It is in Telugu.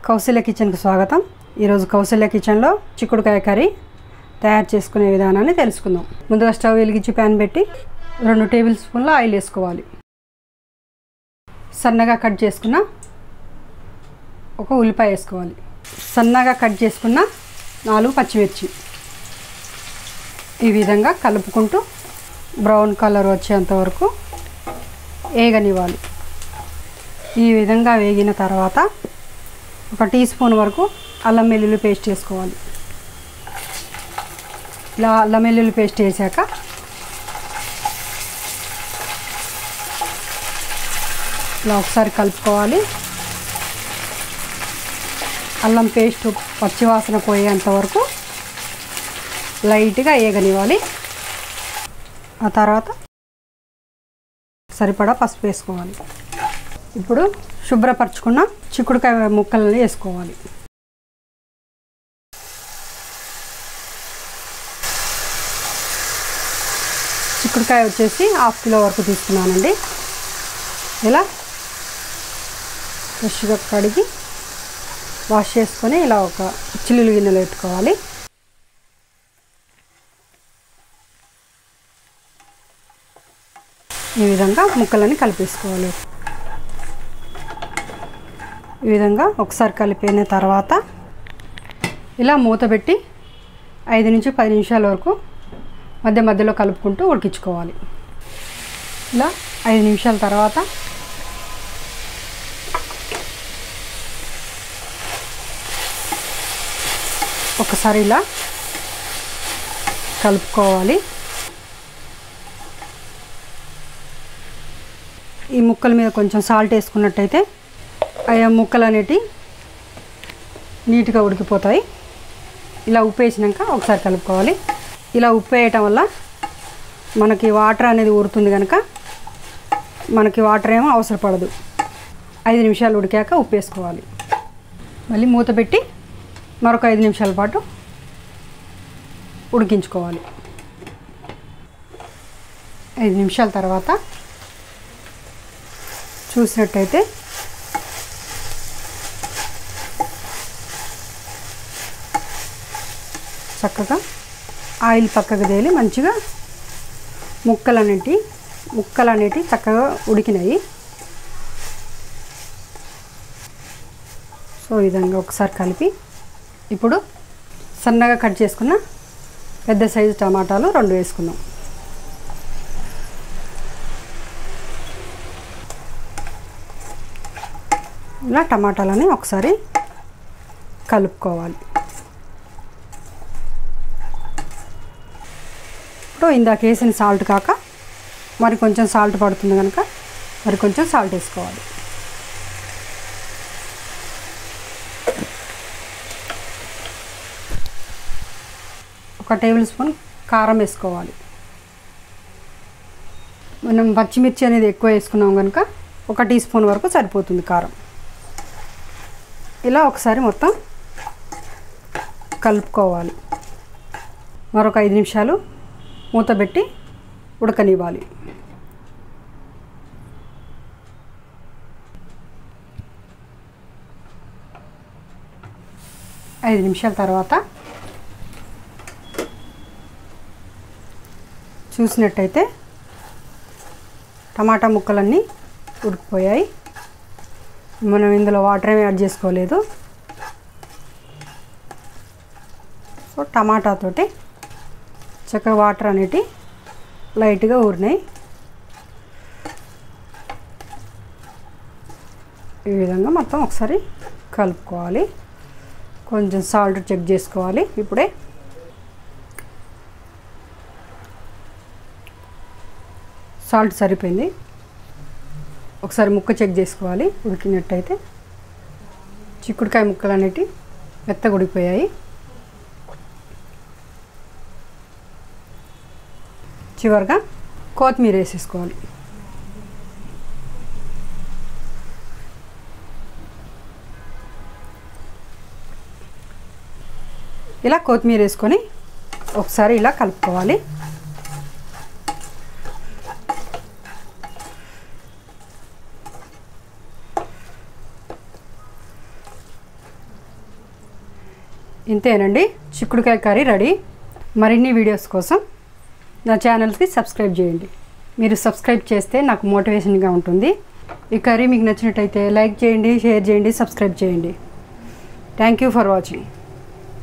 కౌశల్య కిచెన్కి స్వాగతం. ఈరోజు కౌశల్య కిచెన్లో చిక్కుడుకాయ కర్రీ తయారు చేసుకునే విధానాన్ని తెలుసుకుందాం. ముందుగా స్టవ్ వెలిగించి ప్యాన్ పెట్టి 2 టేబుల్ స్పూన్ల ఆయిల్ వేసుకోవాలి. సన్నగా కట్ చేసుకున్న ఒక ఉల్లిపాయ వేసుకోవాలి. సన్నగా కట్ చేసుకున్న 4 పచ్చిమిర్చి ఈ విధంగా కలుపుకుంటూ బ్రౌన్ కలర్ వచ్చేంత వరకు వేగనివ్వాలి. ఈ విధంగా వేగిన తర్వాత 1 టీ స్పూన్ వరకు అల్లం వెల్లుల్లి పేస్ట్ వేసుకోవాలి. ఇలా అల్లం వెల్లుల్లి పేస్ట్ వేసాక ఇలా ఒకసారి కలుపుకోవాలి. అల్లం పేస్ట్ పచ్చివాసన పోయేంత వరకు లైట్గా వేగనివ్వాలి. ఆ తర్వాత సరిపడా పసుపు వేసుకోవాలి. ఇప్పుడు శుభ్రపరచుకున్న చిక్కుడుకాయ ముక్కలను వేసుకోవాలి. చిక్కుడుకాయ వచ్చేసి 1/2 కిలో వరకు తీసుకున్నానండి. ఇలా ఫ్రెష్గా కడిగి వాష్ చేసుకొని ఇలా ఒక చిల్లులు గిన్నెలో పెట్టుకోవాలి. ఈ విధంగా ముక్కలని కలిపేసుకోవాలి. ఈ విధంగా ఒకసారి కలిపిన తర్వాత ఇలా మూత పెట్టి 5 నుంచి 10 నిమిషాల వరకు మధ్య మధ్యలో కలుపుకుంటూ ఉడికించుకోవాలి. ఇలా 5 నిమిషాల తర్వాత ఒకసారి ఇలా కలుపుకోవాలి. ఈ ముక్కల మీద కొంచెం సాల్ట్ వేసుకున్నట్టయితే ఆ ముక్కలు అనేటివి నీట్గా ఉడికిపోతాయి. ఇలా ఉప్పు వేసినాక ఒకసారి కలుపుకోవాలి. ఇలా ఉప్పు వేయటం వల్ల మనకి వాటర్ అనేది ఊరుతుంది కనుక మనకి వాటర్ ఏమో అవసరపడదు. 5 నిమిషాలు ఉడికాక ఉప్పు వేసుకోవాలి. మళ్ళీ మూత పెట్టి మరొక 5 నిమిషాల పాటు ఉడికించుకోవాలి. 5 నిమిషాల తర్వాత చూసినట్టయితే చక్కగా ఆయిల్ పక్కకు తేలి మంచిగా ముక్కలు అనేటివి చక్కగా ఉడికినాయి. సో ఈ విధంగా ఒకసారి కలిపి ఇప్పుడు సన్నగా కట్ చేసుకున్న పెద్ద సైజు టమాటాలు 2 వేసుకుందాం. ఇలా టమాటాలని ఒకసారి కలుపుకోవాలి. ఇప్పుడు ఇందాక వేసిన సాల్ట్ కాక మరి కొంచెం సాల్ట్ పడుతుంది కనుక మరి కొంచెం సాల్ట్ వేసుకోవాలి. ఒక టేబుల్ స్పూన్ కారం వేసుకోవాలి. మనం పచ్చిమిర్చి అనేది ఎక్కువ వేసుకున్నాం కనుక 1 టీ స్పూన్ వరకు సరిపోతుంది కారం. ఇలా ఒకసారి మొత్తం కలుపుకోవాలి. మరొక 5 నిమిషాలు మూత పెట్టి ఉడకనివ్వాలి. ఐదు నిమిషాల తర్వాత చూసినట్టయితే టమాటా ముక్కలన్నీ ఉడికిపోయాయి. మనం ఇందులో వాటర్ ఏమి యాడ్ చేసుకోలేదు. సో టమాటాతోటి చక్కగా వాటర్ అనేటివి లైట్గా ఊరినాయి. ఈ విధంగా మొత్తం ఒకసారి కలుపుకోవాలి. కొంచెం సాల్ట్ చెక్ చేసుకోవాలి. ఇప్పుడే సాల్ట్ సరిపోయింది. ఒకసారి ముక్క చెక్ చేసుకోవాలి. ఉడికినట్టయితే చిక్కుడుకాయ ముక్కలు అనేటివి మెత్తగా ఉడికిపోయాయి. చివరిగా కొత్తిమీర వేసేసుకోవాలి. ఇలా కొత్తిమీర వేసుకొని ఒకసారి ఇలా కలుపుకోవాలి. ఇంతేనండి, చిక్కుడుకాయ కర్రీ రెడీ. మరిన్ని వీడియోస్ కోసం నా ఛానల్కి సబ్స్క్రైబ్ చేయండి. మీరు సబ్స్క్రైబ్ చేస్తే నాకు మోటివేషన్గా ఉంటుంది. ఈ కర్రీ మీకు నచ్చినట్టయితే లైక్ చేయండి, షేర్ చేయండి, సబ్స్క్రైబ్ చేయండి. Thank you for watching.